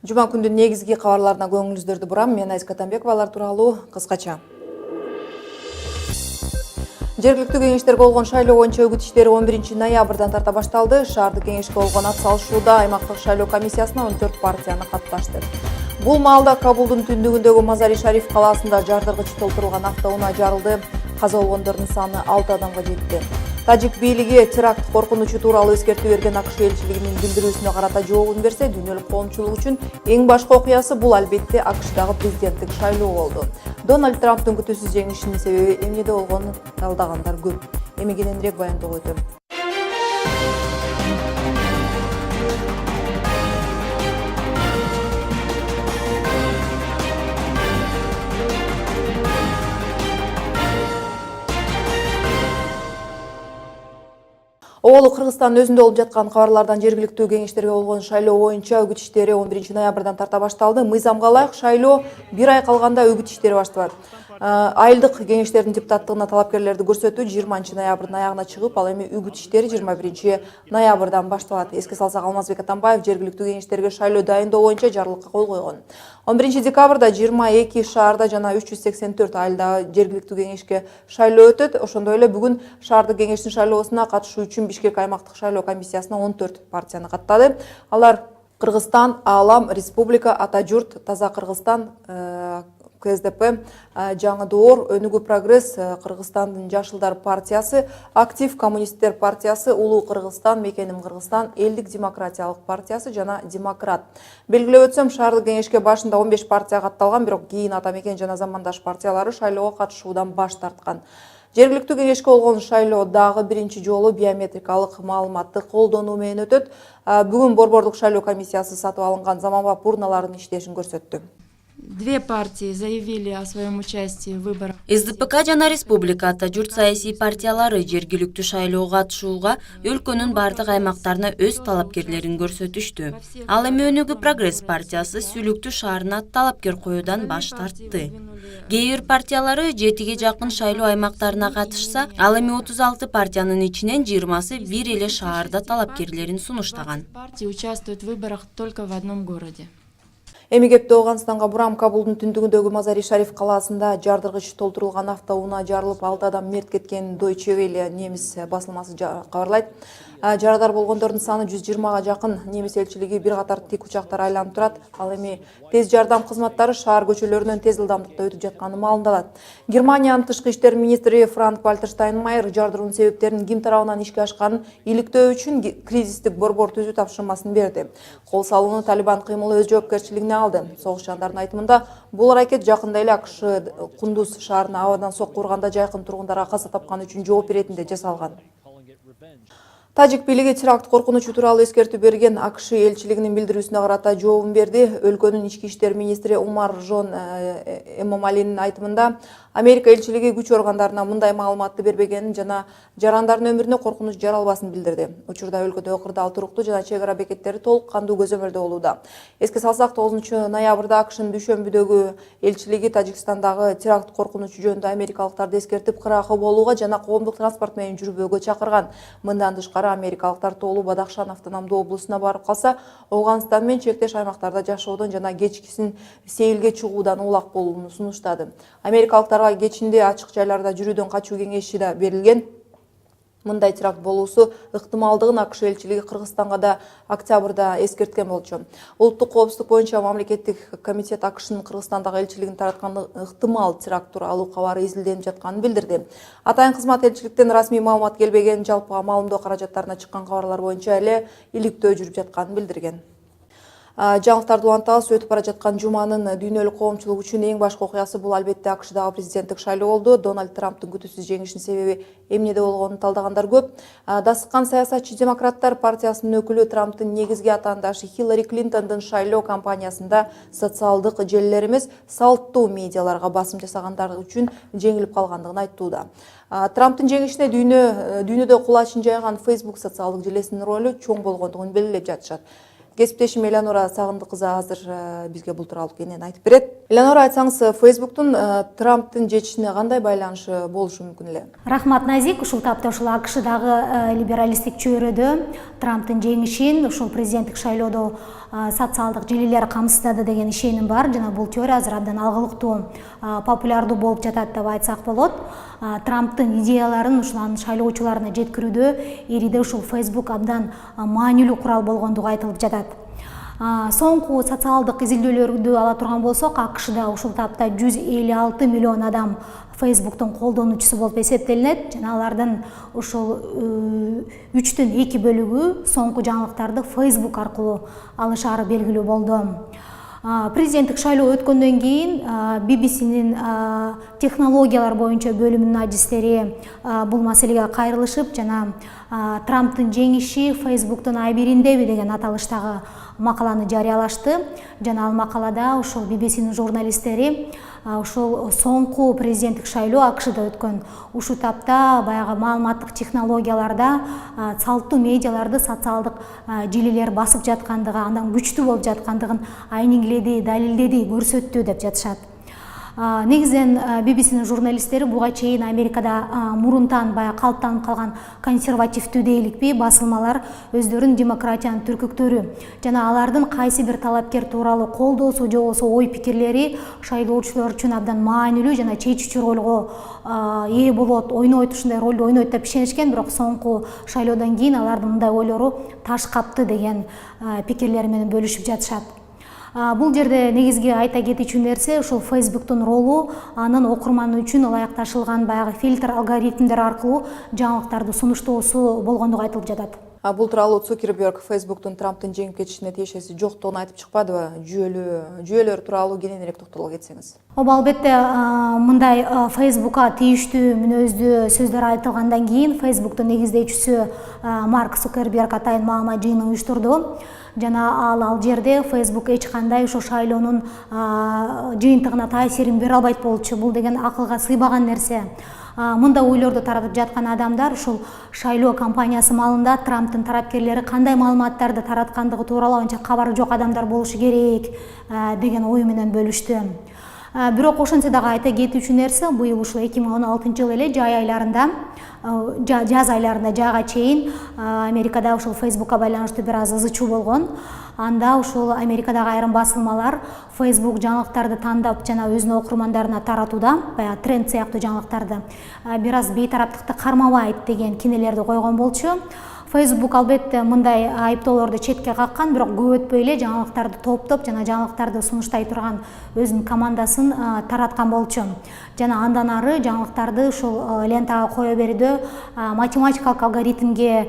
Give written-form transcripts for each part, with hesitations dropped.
Жума күндүн негизги кабарларына көңүлүңүздөрдү бурам. Мен Айзка Атамбекова, алар тууралуу кыскача. Жергиликтүү кеңештерге болгон шайлоо боюнча үгүт иштери 11 ноябрдан тарта башталды. Шаардык кеңешке болгон ат салышууда аймактык шайлоо комиссиясына 14 партияны катташты. Бул маалда Кабулдун түндүгүндөгү Мазари-Шариф калаасында жардыргыч толтурулган автоунаа жарылды. Каза болгондордун саны 6 адамга жетти. Тажик бийлиги теракт коркунучу тууралуу эскертүү берген АКШ элчилигинин билдирүүсүнө карата жообун берсе, дүйнөлүк коомчулук үчүн эң башкы окуясы бул албетте АКШдагы президенттик шайлоо болду. Дональд Трамптын күтүүсүз жеңишинин себеби эмнеде болгонун талдагандар көп. Эми кененирээк баяндоого өтөм. Оолу Кыргызстандын өзүндө болуп жаткан кабарлардан жергиликтүү кеңештерге болгон шайлоо боюнча үгүт иштери 11 ноябрдан тарта башталды. Мыйзамга ылайык шайлоо 1 ай калганда үгүт иштери башталат. Айылдык кеңештердин депутаттыгына талапкерлерди көрсөтүү 20 ноябрдын аягына чыгып, ал эми үгүт иштери 21 ноябрдан башталат. Эске салсак, Алмазбек Атамбаев жергиликтүү кеңештерге шайлоо дайындоо боюнча жарлыкка кол койгон. 11 декабрда 22 шаарда жана 384 айылда жергиликтүү кеңешке шайлоо өтөт. Ошондой эле бүгүн шаардык кеңештин шайлоосуна катышуу үчүн Бишкек аймактык шайлоо комиссиясына 14 партияны каттады. Алар Кыргызстан, Аалам, Республика, Ата журт, Таза Кыргызстан, КСДП, Жаңы Доор, Өнүгүү Прогресс, Кыргызстандын Жашылдар партиясы, Актив коммунисттер партиясы, Улуу Кыргызстан, Мекеним Кыргызстан, Элдик демократиялык партиясы жана Демократ. Белгилеп өтсөм, шаардык кеңешке башында 15 партия катталган, бирок кийин Ата Мекен жана Замандаш партиялары шайлоого катышуудан баш тарткан. Жергиликтүү кеңешке болгон шайлоо дагы биринчи жолу биометрикалык маалыматты колдонуу менен өтөт. Бүгүн Борбордук шайлоо комиссиясы сатып алынган заманбап урналардын иштешин көрсөттү. Две партии заявили о своем участии в выборах. СДПК жана Республика Ата журт саясий партиялары жергиликтүү шайлоого катышууга өлкөнүн бардык аймактарына өз талапкерлерин көрсөтүштү. Ал эми Өнүгүү Прогресс партиясы Сүлүктүү шаарына талапкер коюудан баш тартты. Кээ бир партиялары 7ге жакын шайлоо аймактарына катышса, ал эми 36 партиянын ичинен 20сы бир эле шаарда талапкерлерин сунуштаган. Партии участвуют в выборах только в одном городе. Эми кепти Ооганстанга бурам. Кабулдун түндүгүндөгү Мазари-Шариф калаасында жардыргыч толтурулган автоунаа жарылып 6 адам мерт кеткен. Deutsche Welle немис басылмасы кабарлайт. Жарадар болгондордун саны 120га жакын. Немис элчилиги бир катар тик учактар айланып турат. Ал эми тез жардам кызматтары шаар көчөлөрүнөн тез ылдамдыкта өтүп жатканы маалымдалат. Германиянын тышкы иштер министри Франк-Вальтер Штайнмайер жардыруунун себептерин ким тарабынан ишке ашканын иликтөө үчүн кризистик борбор түзүү тапшырмасын берди. Кол салууну Талибан кыймылы өз жоопкерчилигине алды. Согуш жандардын айтымында, бул аракет жакында эле АКШ Кундуз шаарына абадан сокку урганда жайкын тургундарга каза тапкан үчүн жооп беретинде жасалган. Тажик бийлиги теракт коркунучу тууралуу эскертүү берген. АКШ элчилигинин билдирүүсүнө карата жообун берди. Өлкөнүн ички иштер министри Умар Жон Эмомалинин айтымында, Америка элчилиги күч органдарына мындай маалыматты бербегенин жана жарандардын өмүрүнө коркунуч жаралбасын билдирди. Учурда өлкөдө кырдаал туруктуу жана чек ара бекеттери толук кандуу көзөмөлдө болууда. Эске салсак, 9 ноябрда АКШнын Дүйшөмбүдөгү элчилиги Тажикстандагы теракт коркунучу жөнүндө америкалыктарды эскертип, кыракы болууга жана коомдук транспорт менен жүрбөөгө чакырган. Мындан тышкары америкалыктар тоолуу Бадахшан автономдуу облусуна барып калса, Ооганстан менен чектеш аймактарда жашоодон жана кечкисин сейилге чыгуудан улак болууну сунуштады. Америкалыктар кечинде ачык жайларда жүрүүдөн качуу кеңеши да берилген. Мындай теракт болуусу ыктымалдыгын АКШ элчилиги Кыргызстанга да октябрда эскерткен болчу. Улуттук коопсуздук боюнча мамлекеттик комитет АКШнын Кыргызстандагы элчилигин тараткан ыктымал теракт тууралуу кабары изилденип жатканын билдирди. Атайын кызмат элчиликтен расмий маалымат келбеген, жалпыга маалымдоо каражаттарына чыккан кабарлар боюнча эле иликтөө жүрүп жатканын билдирген. Жаңылыктарды улантабыз. Өтүп бара жаткан жуманын дүйнөлүк коомчулук үчүн эң башкы окуясы бул албетте АКШдагы президенттик шайлоо болду. Дональд Трамптын күтүүсүз жеңишинин себеби эмнеде болгонун талдагандар көп. Дасыккан саясатчы Демократтар партиясынын өкүлү Трамптын негизги атаандашы Хиллари Клинтондун шайлоо кампаниясында социалдык желилер эмес, салттуу медиаларга басым жасагандар үчүн жеңилип калгандыгын айттууда. Трамптын жеңишине дүйнөдө кулачын жайган Facebook социалдык желесинин ролу чоң болгондугун белгилеп жатышат. Кесиптешим Элеонора Сагындык кызы азыр бизге бул тууралуу кенен айтып берет. Элеонора, айтсаңыз, Фейсбуктун Трамптын жетишине кандай байланышы болушу мүмкүн эле? Рахмат, Назик. Ушул тапта ушул АКШдагы либералисттик чөйрөдө Трамптын жеңишин ушул президенттик шайлоодо социалдык желилер камсыздады деген ишеним бар. Жана бул теория азыр абдан алгылыктуу популярдуу болуп жатат деп айтсак болот. Трамптын идеяларын ушул анын шайлоочуларына жеткирүүдө ириде ушул Facebook абдан маанилүү курал болгондугу айтылып жатат. Соңку социалдык изилдөөлөрдү ала турган болсок, АКШда ушул тапта 156 миллион адам Фейсбуктун колдонуучусу болуп эсептелинет. Жана алардын ушул 3төн 2 бөлүгү соңку жаңылыктарды Facebook аркылуу алышары белгилүү болду. Президенттик шайлоо өткөндөн кийин BBC'нин технологиялар боюнча бөлүмүнүн адистери бул маселеге кайрылышып, жана Трамптын жеңиши Фейсбуктун айбириндеби деген аталыштагы макаланы жарыялашты. Жана ал макалада ушул BBC'нин журналисттери ушул соңку президенттик шайлоо АКШда өткөн ушул тапта баягы маалыматтык технологияларда салттуу медиаларды социалдык желилер басып жаткандыгы, андан күчтүү болуп жаткандыгын айниңледи, далилдеди, көрсөттү деп жатышат. Негизинен BBC'нин журналисттери буга чейин Америкада мурунтан баягы калыптанып калган консервативдүү дейликпи басылмалар өздөрүнүн демократиянын түркүктөрү жана алардын кайсы бир талапкер тууралуу колдоосу же болбосо ой пикирлери шайлоочулар үчүн абдан маанилүү жана чечүүчү ролго ээ болот, ойнойт, ушундай ролду ойнойт деп ишенишкен, бирок соңку шайлоодон кийин алардын мындай ойлору таш капты деген пикирлер менен бөлүшүп жатышат. Бул жерде негизги айта кетүүчү нерсе ушул Фейсбуктун ролу анын окурманы үчүн ылайыкташылган баягы фильтр алгоритмдер аркылуу жаңылыктарды сунуштоосу болгондугу айтылып жатат. Бул тууралуу Цукерберг Фейсбуктун Трамптын жеңип кетишине тиешеси жоктугун айтып чыкпадыбы? Жүйөлөр тууралуу кененирээк токтоло кетсеңиз. Ооба, албетте, мындай Фейсбукка тийиштүү мүнөздүү сөздөр айтылгандан кийин Фейсбуктун негиздөөчүсү Марк Цукерберг атайын маалымат жыйынын уюштурду. Жана ал жерде Facebook эч кандай ошо шайлоонун жыйынтыгына таасирин бере албайт болчу. Бул деген акылга сыйбаган нерсе. Мында ойлорду таратып жаткан адамдар ушул шайлоо кампаниясы маалында Трамптын тарапкерлери кандай маалыматтарды тараткандыгы тууралуу анча кабары жок адамдар болушу керек деген ой менен бөлүштү. Бирок ошентсе дагы айта кетүүчү нерсе, быйыл ушул 2016 жыл эле жаз айларында жайга чейин Америкада ушул Фейсбукка байланыштуу бир аз ызы чуу болгон. Анда ушул Америкадагы айрым басылмалар Facebook жаңылыктарды тандап жана өзүнүн окурмандарына таратууда, баягы тренд сыяктуу жаңылыктарды бир аз бейтараптыкты кармабайт деген кинелерди койгон болчу. Facebook албетте мындай айыптоолорду четке каккан, бирок көп өтпөй эле жаңылыктарды топтоп жана жаңылыктарды сунуштай турган өзүнүн командасын тараткан болчу. Жана андан ары жаңылыктарды ушул лентага кое берүүдө математикалык алгоритмге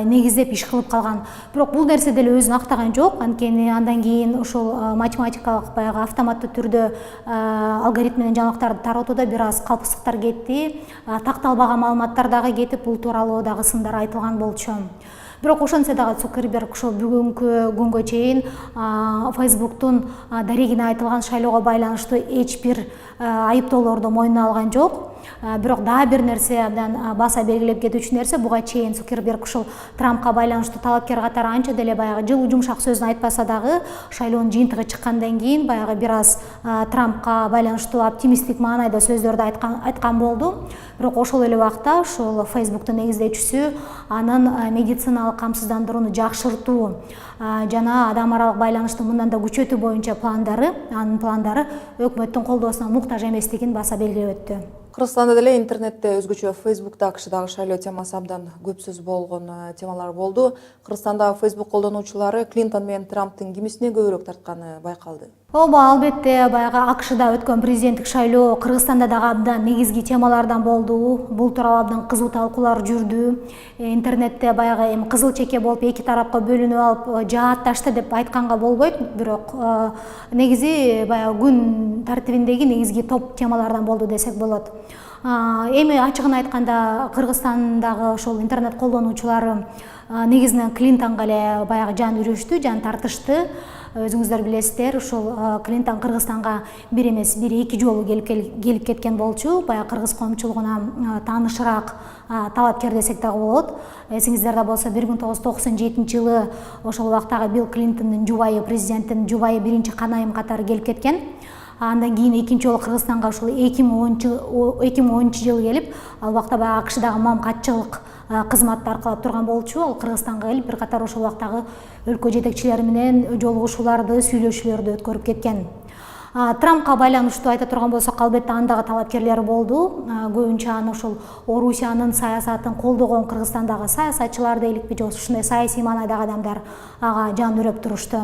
негиздеп иш кылып калган. Бирок бул нерсе деле өзүн актаган жок. Анткени андан кийин ушул математикалык баягы автоматтуу түрдө алгоритм менен жаңылыктарды таратууда бир аз калпсыздыктар кетти, такталбаган маалыматтар дагы кетип, бул тууралуу дагы сындар айтылган болчу. Бирок ошентсе дагы Цукерберг ушул бүгүнкү күнгө чейин Фейсбуктун дарегине айтылган шайлоого байланыштуу эч бир айыптоолорду мойнуна алган жок. Бирок дагы бир нерсе абдан баса белгилеп кетүүчү нерсе, буга чейин Цукерберг ушул Трампка байланыштуу талапкер катары анча деле баягы жылуу жумшак сөзүн айтпаса дагы, шайлоонун жыйынтыгы чыккандан кийин баягы бир аз Трампка байланыштуу оптимисттик маанайда сөздөрдү айткан болду. Бирок ошол эле убакта ушул Фейсбуктун негиздөөчүсү анын медициналык камсыздандырууну жакшыртуу жана адам аралык байланышты мындан да күчөтүү боюнча анын пландары өкмөттүн колдоосуна муктаж эместигин баса белгилеп өттү. Кыргызстанда деле интернетте өзгөчө Фейсбукта АКШдагы шайлоо темасы абдан көп сөз болгон темалар болду. Кыргызстандагы Фейсбук колдонуучулары Клинтон менен Трамптын кимисине көбүрөөк тартканы байкалды. Ооба, албетте, баягы АКШда өткөн президенттик шайлоо Кыргызстанда дагы абдан негизги темалардан болду. Бул тууралуу абдан кызуу талкуулар жүрдү. Интернетте баягы эми кызыл чеке болуп эки тарапка бөлүнүп алып жаатташты деп айтканга болбойт, бирок негизи баягы күн тартибиндеги негизги топ темалардан болду десек болот. Эми ачыгын айтканда Кыргызстандагы ошол интернет колдонуучулары негизинен Клинтонго эле баягы жан үрүштү, жан тартышты. өзүңүздөр билесиздер, ушул Клинтон Кыргызстанга бир эмес, бир эки жолу келип кеткен болчу. Баягы кыргыз коомчулугуна таанышыраак талапкер десек дагы болот. Эсиңиздерде болсо 1997-жылы ошол убактагы Билл Клинтондун жубайы, президенттин жубайы биринчи канайым катары келип кеткен. Андан кийин экинчи жолу Кыргызстанга ушул 2010-жылы келип, ал убакта баягы АКШдагы мамкатчылык кызматты аркалап турган болчу. Ал Кыргызстанга келип бир катар ошол убактагы өлкө жетекчилери менен жолугушууларды, сүйлөшүүлөрдү өткөрүп кеткен. Трампка байланыштуу айта турган болсок, албетте андагы талапкерлери болду. Көбүнчө аны ушул Орусиянын саясатын колдогон Кыргызстандагы саясатчылар дейликпи, же ушундай саясий маанайдагы адамдар ага жан үрөп турушту.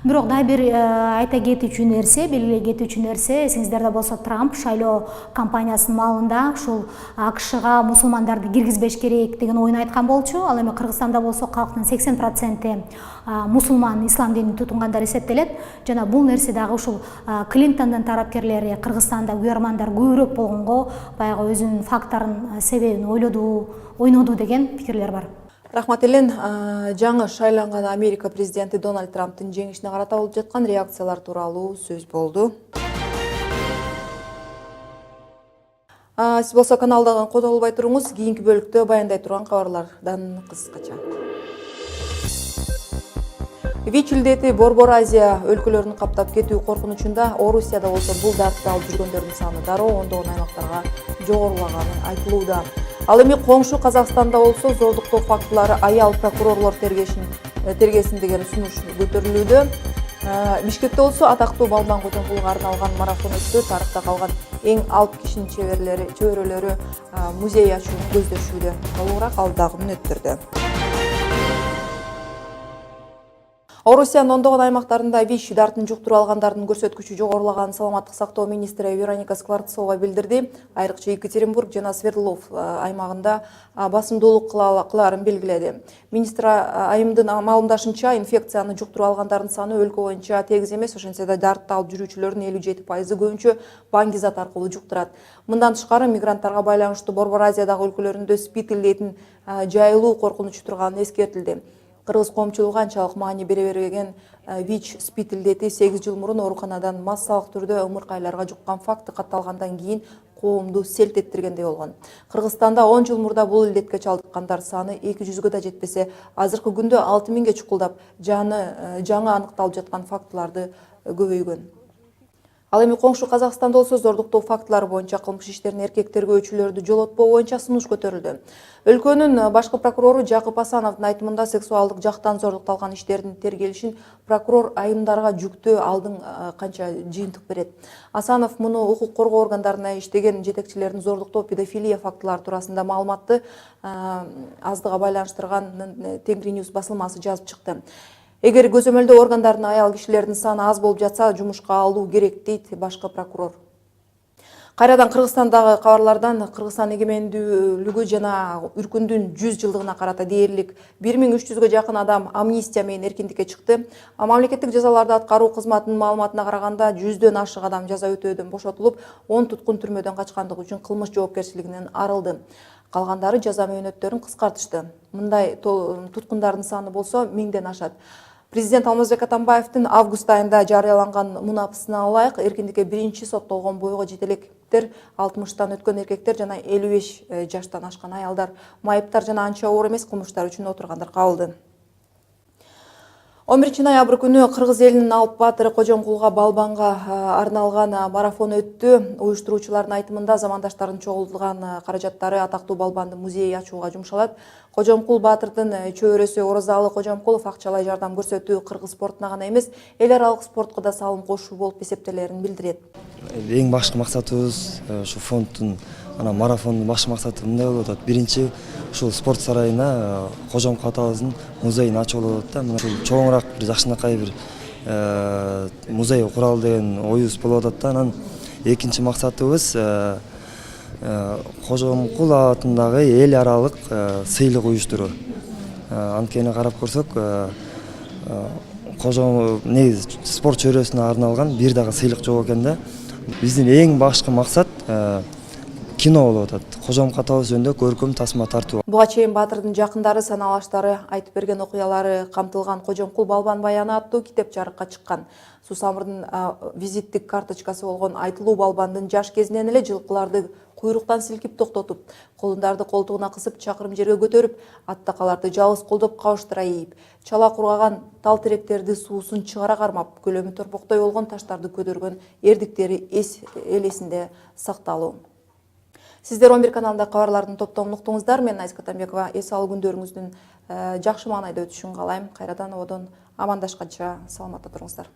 Бирок дагы бир айта кетүүчү нерсе, белгилей кетүүчү нерсе, эсиңиздерде болсо Трамп шайлоо кампаниясынын маалында ушул АКШга мусулмандарды киргизбеш керек деген оюн айткан болчу. Ал эми Кыргызстанда болсо калктын 80% мусулман, ислам динин тутунгандар эсептелет. Жана бул нерсе дагы ушул Клинтондун тарапкерлери Кыргызстанда уярмандар көбүрөөк болгонго баягы өзүнүн факторун, себебин ойноду деген пикирлер бар. Рахмат элен. Жаңы шайланган Америка президенти Дональд Трамптын жеңишине карата болуп жаткан реакциялар тууралуу сөз болду. Сиз болсо каналдан котолбой туруңуз. Кийинки бөлүктө баяндай турган кабарлардан кыскача. ВИЧ илдети Борбор Азия өлкөлөрүн каптап кетүү коркунучунда Орусияда болсо бул дартты алып жүргөндөрдүн саны дароо ондогон аймактарга жогорулаганы айтылууда. Ал эми коңшу Казакстанда болсо зордуктоо фактылары аял прокурорлор тергесин деген сунуш көтөрүлүүдө. Бишкекте болсо атактуу Балбан Кожомкулга арналган марафон өттү. Тарыхта калган эң алып кишинин чөбөрөлөрү музей ачууну көздөшүүдө. Толугураак алдагы мүнөттөрдө. Орусиянын ондогон аймактарында ВИЧ дартын жуктуруп алгандардын көрсөткүчү жогорулаганын саламаттык сактоо министри Вероника Скворцова билдирди. Айрыкча Екатеринбург жана Свердлов аймагында басымдуулук кылаарын белгиледи. Министр айымдын маалымдашынча, инфекцияны жуктуруп алгандардын саны өлкө боюнча тегиз эмес, ошентсе да дартты алып жүрүүчүлөрдүн 57% көбүнчө баңгизат аркылуу жуктурат. Мындан тышкары мигранттарга байланыштуу Борбор Азиядагы өлкөлөрүндө СПИД илдетин жайылуу коркунучу турганы эскертилди. Кыргыз коомчулугу анчалык маани бере бербеген ВИЧ СПИД илдети 8 жыл мурун ооруканадан массалык түрдө ымыркайларга жуккан факты катталгандан кийин коомду селт эттиргендей болгон. Кыргызстанда 10 жыл мурда бул илдетке чалдыккандар саны 200-гө да жетпесе, азыркы күндө 6000-ге чукулдап, жаңы аныкталып жаткан фактыларды көбөйгөн. Ал эми коңшу Казакстанда болсо зордуктоо фактылары боюнча кылмыш иштерин эркектерге өчүүлөрдү жолотпоо боюнча сунуш көтөрүлдү. Өлкөнүн башкы прокурору Жакып Асановдун айтымында сексуалдык жактан зордукталган иштердин тергелишин прокурор айымдарга жүктөө алдын канча жыйынтык берет. Асанов муну укук коргоо органдарына иштеген жетекчилердин зордуктоо, педофилия фактылары туурасында маалыматты аздыга байланыштырган Тенгриньюс басылмасы жазып чыкты. Эгер көзөмөлдөө органдардын аял кишилердин саны аз болуп жатса, жумушка алуу керек, дейт башкы прокурор. Кайрадан Кыргызстандагы кабарлардан Кыргызстан эгемендүүлүгү жана Үркүндүн 100 жылдыгына карата дээрлик 1300-гө жакын адам амнистия менен эркиндикке чыкты. Мамлекеттик жазаларды аткаруу кызматынын маалыматына караганда 100дөн ашык адам жаза өтөөдөн бошотулуп, 10 туткун түрмөдөн качкандыгы үчүн кылмыш жоопкерчилигинен арылды. Калгандары жаза мөөнөттөрүн кыскартышты. Мындай туткундардын саны болсо 1000ден ашат. Президент Алмазбек Атамбаевдин август айында жарыяланган мунапысына ылайык эркиндикке биринчи соттолгон бойго жетелектер, 60тан өткөн эркектер жана 55 жаштан ашкан аялдар майыптар жана анча оор эмес кылмыштар үчүн отургандар кабылды. 11 ноябрь күнү Кыргыз элинин алып баатыры Кожомкулга Балбанга арналган марафон өттү. Уюштуруучулардын айтымында замандаштардын чогултулган каражаттары атактуу Балбанды музей ачууга жумшалат. Кожомкул баатырдын чөбөрөсү Оразалы Кожомкулов акчалай жардам көрсөтүү кыргыз спортуна гана эмес, эл аралык спортко да салым кошуу болуп эсептелерин билдирет. Эң башкы максатыбыз ушу фонддун марафондун башкы максаты мындай болуп атат. Биринчи ушул спорт сарайына Кожомкул атабыздын музейин ачуу болуп атат да. Мына ушул чоңураак бир жакшынакай бир музей куралы деген оюбуз болуп атат да. Анан экинчи максатыбыз Кожомкул атындагы эл аралык сыйлык уюштуруу. Анткени карап көрсөк, негизи спорт чөйрөсүнө арналган бир дагы сыйлык жок экен да. Биздин эң башкы максат кино болуп атат. Кожомко атабыз жөнүндө көркөм тасма тартуу. Буга чейин Баатырдын жакындары саналаштары айтып берген окуялары камтылган Кожомкул балбан баяны аттуу китеп жарыкка чыккан. Сусамырдын визиттик карточкасы болгон Айтылуу балбандын жаш кезинен эле жылкыларды куйруктан силкип токтотуп, колундарды колтугуна кысып чакырым жерге көтөрүп, аттакаларды жалгыз колдоп кабыштыра ийип, чала кургаган тал теректерди суусун чыгара кармап, көлөмү торпоктой болгон таштарды көтөргөн эрдиктери эл эсинде сакталуу. Сиздер 11 каналында кабарлардын топтомун уктуңуздар. Мен Айска Тамбекова. Эс алуу күндөрүңүздүн жакшы маанайда өтүшүн каалайм. Кайрадан ободон амандашканча саламатта туруңуздар.